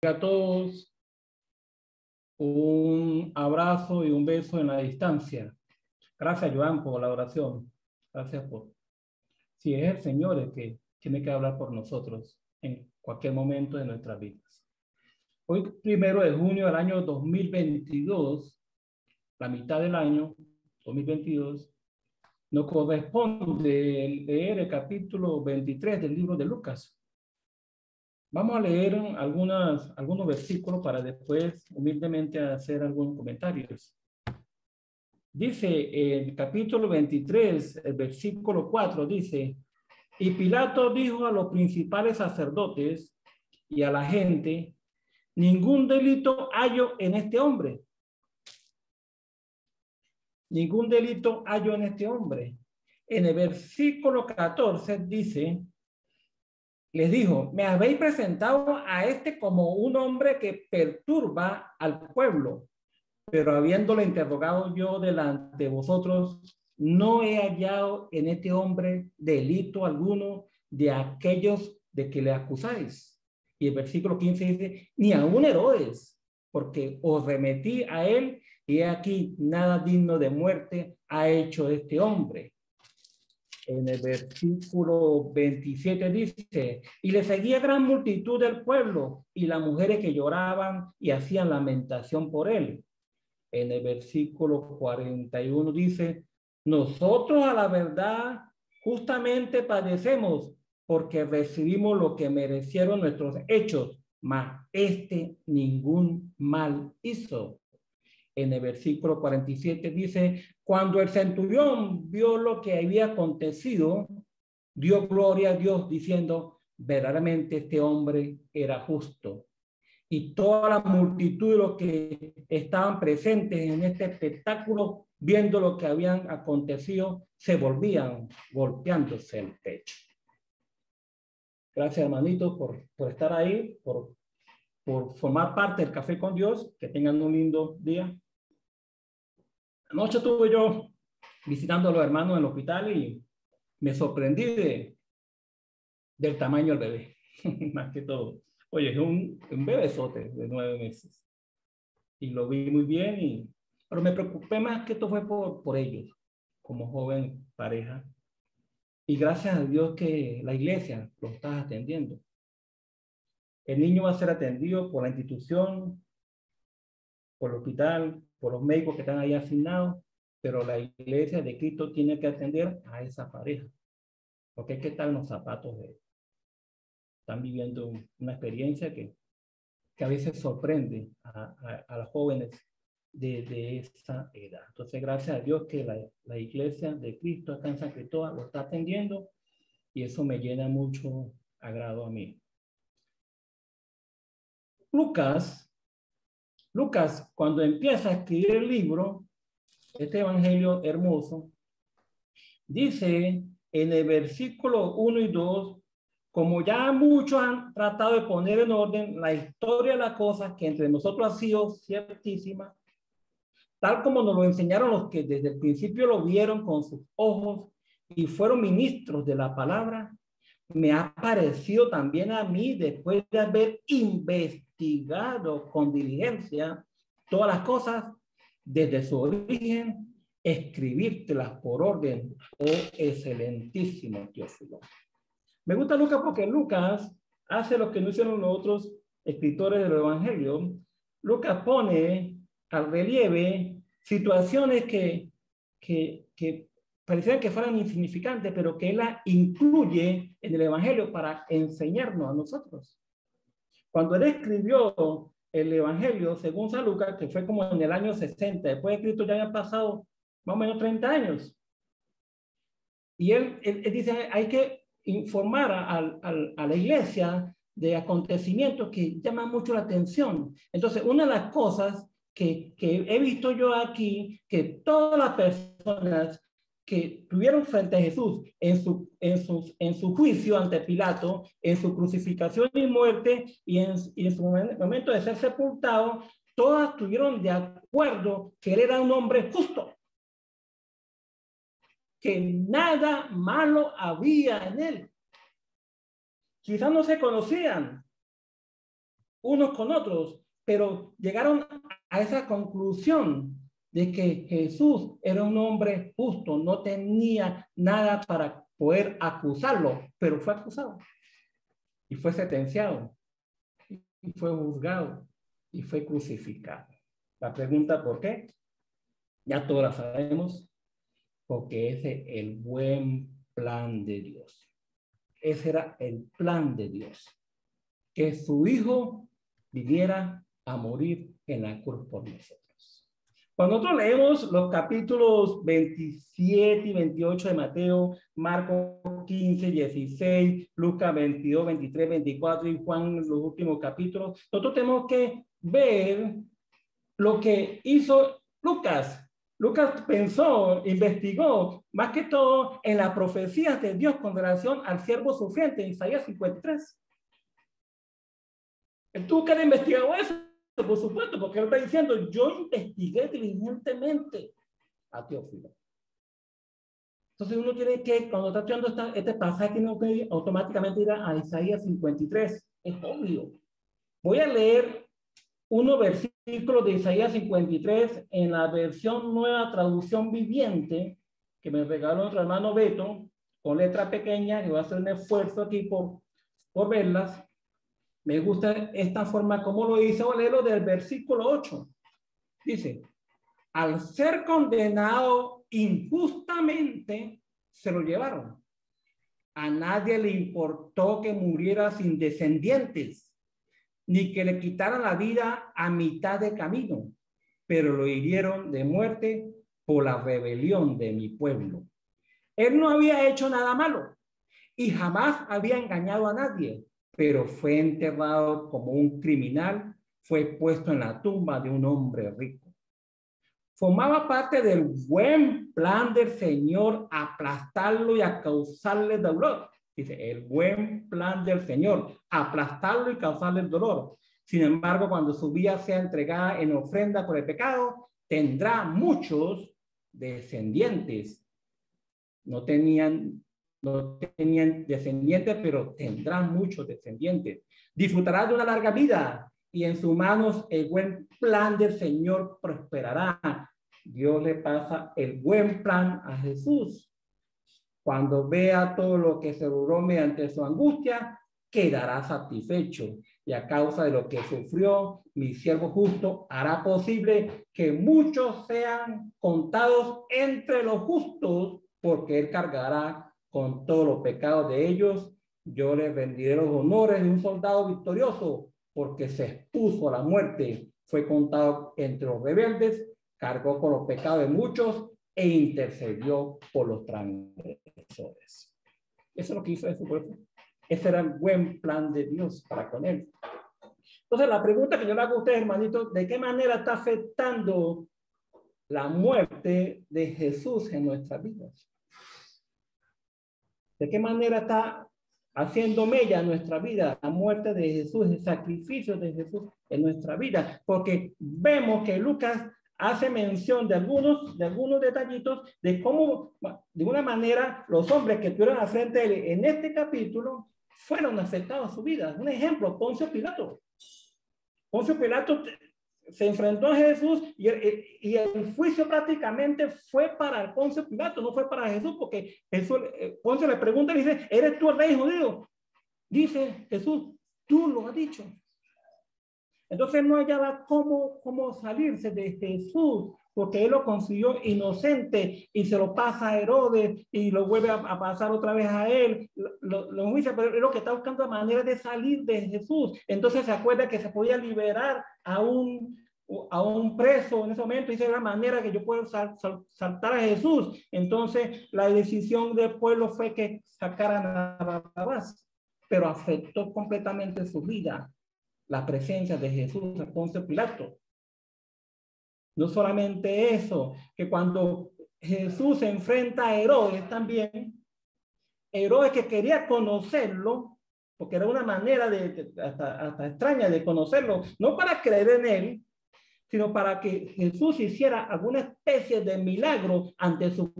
A todos un abrazo y un beso en la distancia. Gracias, Joan, por la oración. Gracias por... Si es el Señor el que tiene que hablar por nosotros en cualquier momento de nuestras vidas. Hoy, 1 de junio del año 2022, la mitad del año 2022, nos corresponde leer el capítulo 23 del libro de Lucas. Vamos a leer algunos versículos para después humildemente hacer algunos comentarios. Dice el capítulo 23, el versículo 4, dice: y Pilato dijo a los principales sacerdotes y a la gente: ningún delito hallo en este hombre. Ningún delito hallo en este hombre. En el versículo 14 dice: les dijo, me habéis presentado a este como un hombre que perturba al pueblo, pero habiéndole interrogado yo delante de vosotros, no he hallado en este hombre delito alguno de aquellos de que le acusáis. Y el versículo 15 dice, ni aun Herodes, porque os remetí a él, y he aquí nada digno de muerte ha hecho este hombre. En el versículo 27 dice, y le seguía gran multitud del pueblo y las mujeres que lloraban y hacían lamentación por él. En el versículo 41 dice, nosotros a la verdad justamente padecemos porque recibimos lo que merecieron nuestros hechos, mas este ningún mal hizo. En el versículo 47 dice, cuando el centurión vio lo que había acontecido, dio gloria a Dios diciendo, verdaderamente este hombre era justo. Y toda la multitud de los que estaban presentes en este espectáculo, viendo lo que habían acontecido, se volvían golpeándose el pecho. Gracias, hermanitos, por estar ahí, por formar parte del Café con Dios. Que tengan un lindo día. Anoche estuve yo visitando a los hermanos en el hospital y me sorprendí del tamaño del bebé, más que todo. Oye, es un bebesote de 9 meses. Y lo vi muy bien, pero me preocupé más que esto fue por ellos, como joven pareja. Y gracias a Dios que la iglesia lo está atendiendo. El niño va a ser atendido por la institución, por el hospital, por los médicos que están ahí asignados, pero la iglesia de Cristo tiene que atender a esa pareja, porque es que están los zapatos de ellos. Están viviendo una experiencia que a veces sorprende a los jóvenes de esa edad. Entonces, gracias a Dios que la iglesia de Cristo acá en San Cristóbal lo está atendiendo y eso me llena mucho agrado a mí. Lucas, cuando empieza a escribir el libro, este evangelio hermoso, dice en el versículo 1 y 2, como ya muchos han tratado de poner en orden la historia de las cosas que entre nosotros ha sido ciertísima, tal como nos lo enseñaron los que desde el principio lo vieron con sus ojos y fueron ministros de la palabra, me ha parecido también a mí, después de haber investigado con diligencia todas las cosas desde su origen, escribírtelas por orden, oh excelentísimo Teófilo. Me gusta Lucas porque Lucas hace lo que no hicieron los otros escritores del Evangelio. Lucas pone al relieve situaciones que parecían que fueran insignificantes, pero que él la incluye en el Evangelio para enseñarnos a nosotros. Cuando él escribió el Evangelio, según San Lucas, que fue como en el año 60, después de Cristo ya habían pasado más o menos 30 años. Y él dice, hay que informar a la iglesia de acontecimientos que llaman mucho la atención. Entonces, una de las cosas que he visto yo aquí, que todas las personas que tuvieron frente a Jesús en su juicio ante Pilato, en su crucificación y muerte y en su momento de ser sepultado, todas estuvieron de acuerdo que él era un hombre justo, que nada malo había en él. Quizás no se conocían, unos con otros, pero llegaron a esa conclusión de que Jesús era un hombre justo, no tenía nada para poder acusarlo, pero fue acusado y fue sentenciado y fue juzgado y fue crucificado. La pregunta, ¿por qué? Ya todos la sabemos, porque ese es el buen plan de Dios. Ese era el plan de Dios, que su Hijo viniera a morir en la cruz por nosotros. Cuando nosotros leemos los capítulos 27 y 28 de Mateo, Marcos 15, 16, Lucas 22, 23, 24 y Juan, los últimos capítulos, nosotros tenemos que ver lo que hizo Lucas. Lucas pensó, investigó, más que todo en las profecías de Dios con relación al siervo sufriente en Isaías 53. Él tuvo que haber investigado eso, por supuesto, porque él está diciendo, yo investigué diligentemente a Teófilo. Entonces uno tiene que, cuando está estudiando este pasaje, tiene que automáticamente ir a Isaías 53. Es obvio. Voy a leer unos versículos de Isaías 53 en la versión Nueva Traducción Viviente, que me regaló nuestro hermano Beto, con letra pequeña, que voy a hacer un esfuerzo aquí por verlas. Me gusta esta forma como lo hice. Voy a leerlo del versículo 8. Dice, al ser condenado injustamente, se lo llevaron. A nadie le importó que muriera sin descendientes, ni que le quitaran la vida a mitad de camino, pero lo hirieron de muerte por la rebelión de mi pueblo. Él no había hecho nada malo y jamás había engañado a nadie, pero fue enterrado como un criminal, fue puesto en la tumba de un hombre rico. Formaba parte del buen plan del Señor aplastarlo y a causarle dolor. Dice, el buen plan del Señor, aplastarlo y causarle el dolor. Sin embargo, cuando su vida sea entregada en ofrenda por el pecado, tendrá muchos descendientes. No tenían descendientes, pero tendrán muchos descendientes. Disfrutará de una larga vida y en sus manos el buen plan del Señor prosperará. Dios le pasa el buen plan a Jesús. Cuando vea todo lo que se logró mediante su angustia, quedará satisfecho. Y a causa de lo que sufrió, mi siervo justo hará posible que muchos sean contados entre los justos, porque él cargará con todos los pecados de ellos. Yo le rendiré los honores de un soldado victorioso, porque se expuso a la muerte, fue contado entre los rebeldes, cargó con los pecados de muchos e intercedió por los transgresores. Eso es lo que hizo su pueblo. Ese era el buen plan de Dios para con él. Entonces, la pregunta que yo le hago a ustedes, hermanitos, ¿de qué manera está afectando la muerte de Jesús en nuestras vidas? ¿De qué manera está haciendo mella en nuestra vida la muerte de Jesús, el sacrificio de Jesús en nuestra vida? Porque vemos que Lucas hace mención de algunos detallitos de cómo, de una manera, los hombres que estuvieron al frente de él en este capítulo fueron afectados a su vida. Un ejemplo, Poncio Pilato. Poncio Pilato se enfrentó a Jesús y el juicio prácticamente fue para Poncio Pilato, no fue para Jesús, porque Poncio le pregunta y dice, ¿eres tú el rey judío? Dice Jesús, tú lo has dicho. Entonces no hallaba cómo salirse de Jesús, porque él lo consiguió inocente y se lo pasa a Herodes y lo vuelve a pasar otra vez a él. Lo juicia, pero es lo que está buscando la manera de salir de Jesús. Entonces se acuerda que se podía liberar a un preso en ese momento y esa es la manera que yo puedo saltar a Jesús. Entonces la decisión del pueblo fue que sacaran a Barrabás, pero afectó completamente su vida la presencia de Jesús a Poncio Pilato. No solamente eso, que cuando Jesús se enfrenta a Herodes también, Herodes que quería conocerlo, porque era una manera hasta extraña de conocerlo, no para creer en él, sino para que Jesús hiciera alguna especie de milagro ante su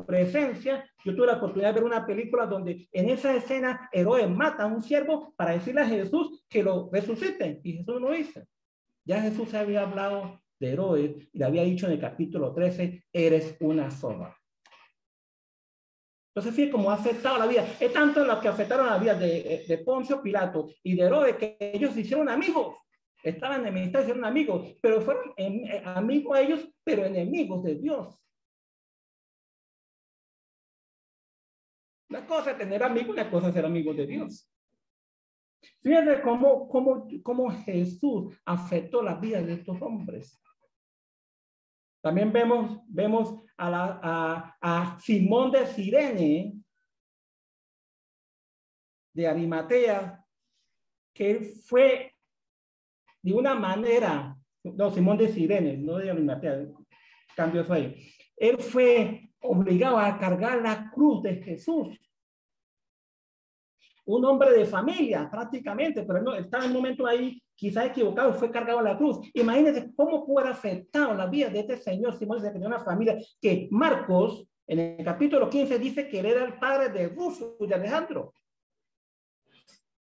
presencia. Yo tuve la oportunidad de ver una película donde en esa escena Herodes mata a un siervo para decirle a Jesús que lo resucite, y Jesús no lo hizo. Ya Jesús había hablado de Herodes y le había dicho en el capítulo 13, eres una zorra. Entonces, fíjate cómo ha afectado la vida. Es tanto lo que afectaron la vida de Poncio Pilato y de Herodes que ellos se hicieron amigos. Estaban en enemistad, hicieron amigos, pero fueron amigos ellos, pero enemigos de Dios. Una cosa es tener amigos, una cosa es ser amigos de Dios. Fíjense cómo Jesús afectó la vida de estos hombres. También vemos a Simón de Cirene, de Arimatea, que él fue de una manera, no, Simón de Cirene, no de Arimatea, cambio eso ahí. Él fue obligado a cargar la cruz de Jesús. Un hombre de familia, prácticamente, pero no, estaba en un momento ahí, quizás equivocado, fue cargado a la cruz. Imagínense cómo puede haber afectado la vida de este señor Simón, que tenía una familia, que Marcos, en el capítulo 15, dice que él era el padre de Rufo y de Alejandro.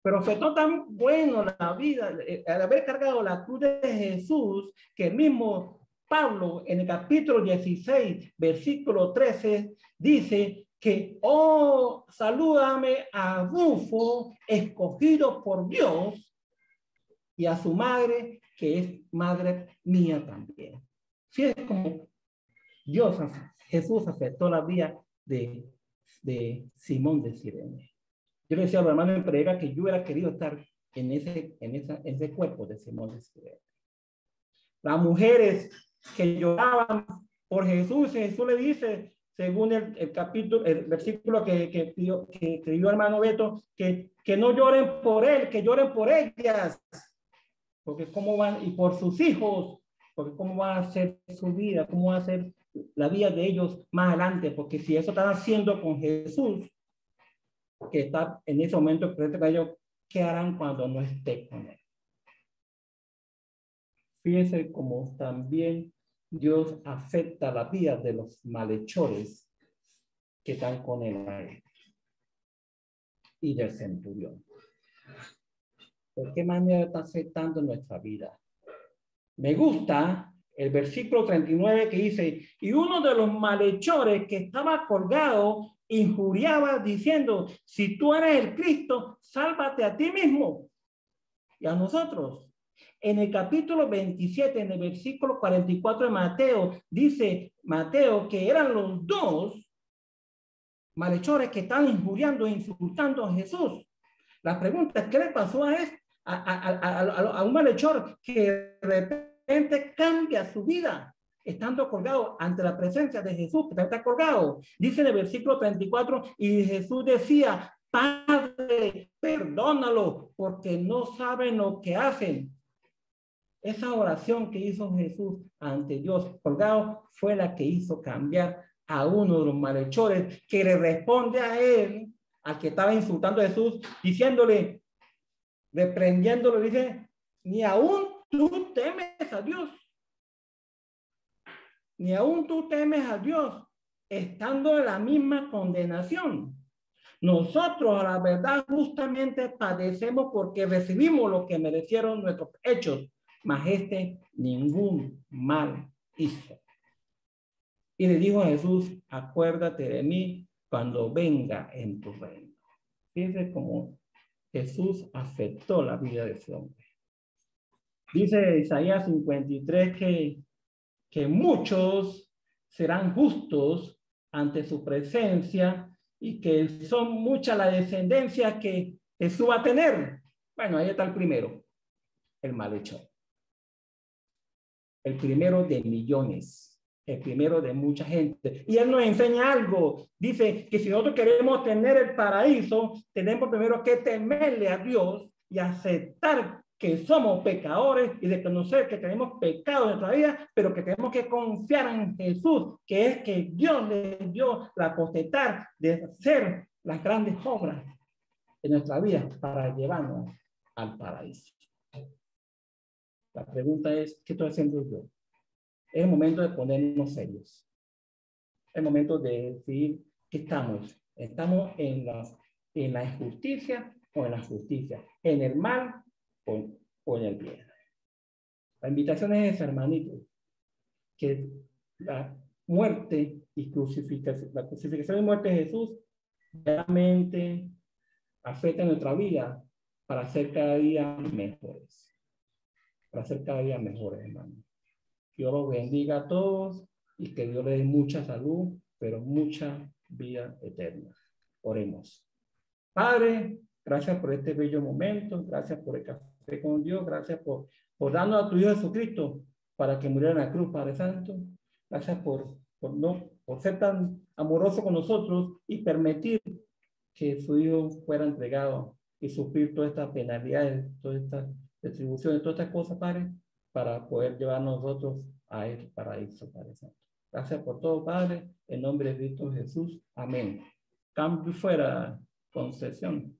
Pero fue tan bueno la vida, al haber cargado la cruz de Jesús, que el mismo Pablo, en el capítulo 16, versículo 13, dice que, oh, salúdame a Rufo, escogido por Dios, y a su madre, que es madre mía también. Fíjense cómo Jesús afectó la vida de Simón de Cirene. Yo le decía a los hermanos en predica que yo hubiera querido estar en ese cuerpo de Simón de Cirene. Las mujeres que lloraban por Jesús, Jesús le dice, según el capítulo, el versículo que dio hermano Beto, que no lloren por él, que lloren por ellas, porque cómo van, y por sus hijos, porque cómo va a ser su vida, cómo va a ser la vida de ellos más adelante, porque si eso están haciendo con Jesús, que está en ese momento presente con ellos, ¿qué harán cuando no esté con él? Fíjense cómo también Dios afecta la vida de los malhechores que están con él y del centurión. ¿De qué manera está afectando nuestra vida? Me gusta el versículo 39 que dice, y uno de los malhechores que estaba colgado injuriaba diciendo, si tú eres el Cristo, sálvate a ti mismo y a nosotros. En el capítulo 27, en el versículo 44 de Mateo, dice Mateo que eran los dos malhechores que están injuriando e insultando a Jesús. La pregunta es, ¿qué le pasó a un malhechor que de repente cambia su vida estando colgado ante la presencia de Jesús, que está colgado? Dice en el versículo 34, y Jesús decía, Padre, perdónalo, porque no saben lo que hacen. Esa oración que hizo Jesús ante Dios colgado fue la que hizo cambiar a uno de los malhechores, que le responde a él, al que estaba insultando a Jesús, diciéndole, reprendiéndolo, dice, ni aún tú temes a Dios. Ni aún tú temes a Dios, estando en la misma condenación. Nosotros, a la verdad, justamente padecemos porque recibimos lo que merecieron nuestros hechos, mas este ningún mal hizo. Y le dijo a Jesús, acuérdate de mí cuando venga en tu reino. Fíjense cómo Jesús afectó la vida de ese hombre. Dice Isaías 53 que muchos serán justos ante su presencia y que son mucha la descendencia que Jesús va a tener. Bueno, ahí está el primero, el malhechor. El primero de millones, el primero de mucha gente. Y él nos enseña algo. Dice que si nosotros queremos tener el paraíso, tenemos primero que temerle a Dios y aceptar que somos pecadores y reconocer que tenemos pecado en nuestra vida, pero que tenemos que confiar en Jesús, que es que Dios le dio la potestad de hacer las grandes obras en nuestra vida para llevarnos al paraíso. La pregunta es, ¿qué estoy haciendo yo? Es el momento de ponernos serios. el momento de decidir qué estamos. ¿Estamos en la injusticia o en la justicia? ¿En el mal o en el bien? La invitación es esa, hermanitos, que la muerte y crucificación, la crucifixión y muerte de Jesús realmente afecta nuestra vida para ser cada día mejores. Para ser cada día mejores, hermanos. Dios los bendiga a todos y que Dios les dé mucha salud, pero mucha vida eterna. Oremos. Padre, gracias por este bello momento, gracias por el café con Dios, gracias por darnos a tu Hijo Jesucristo para que muriera en la cruz, Padre Santo. Gracias por ser tan amoroso con nosotros y permitir que su Hijo fuera entregado y sufrir todas estas penalidades, todas estas retribuciones, todas estas cosas, Padre, para poder llevarnos nosotros a el paraíso, Padre Santo. Gracias por todo, Padre, en nombre de Cristo Jesús. Amén. Cambio fuera, concesión.